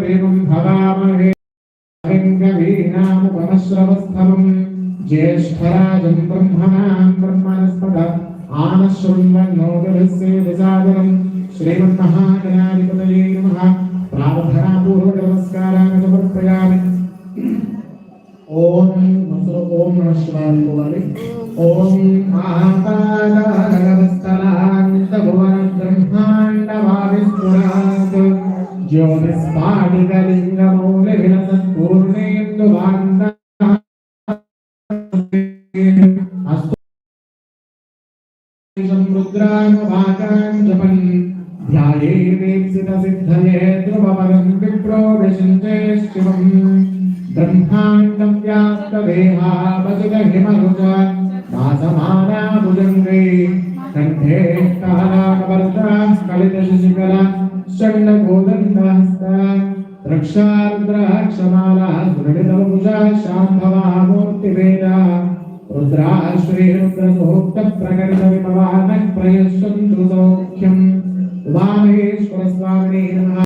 देवं भवामहे कवीनामुपमश्रवस्तमम् ज्येष्ठराजं ब्रह्मणां ब्रह्मणस्पद आनशृण्वन्नोदभिस्सेदसादरम् श्रीमन्महागणाधिपतये नमः। प्रार्थनापूर्वकनमस्कारान् समर्पयामि। ओम नमः शिवाय बोलाले। ओम आपादानवस्थलान्तभुवन ब्रह्माण्डवाविस्फुरात् ज्योतिस्फाटिकलिङ्गमौलिविलसत्पूर्णेन्दुभान्ता रुद्रानुभागान् जपन् ध्यायेदीप्सितसिद्धये ध्रुवपदं विप्रो विशिञ्चे शिवम् ब्रह्माण्डं व्याप्तदेहा वसुदहिमरुज दासमाना भुजङ्गे कण्ठे कालाकवर्धा स्खलितशशिकला षण्डकोदण्डहस्ता रक्षारुद्राक्षमाला दृढितवभुजा शाम्भवा मूर्तिवेदा रुद्रा श्रीरुद्रसुहोक्तप्रकटितविपवानः प्रयच्छन्तु सौख्यम् उमामहेश्वरस्वामिने नमः।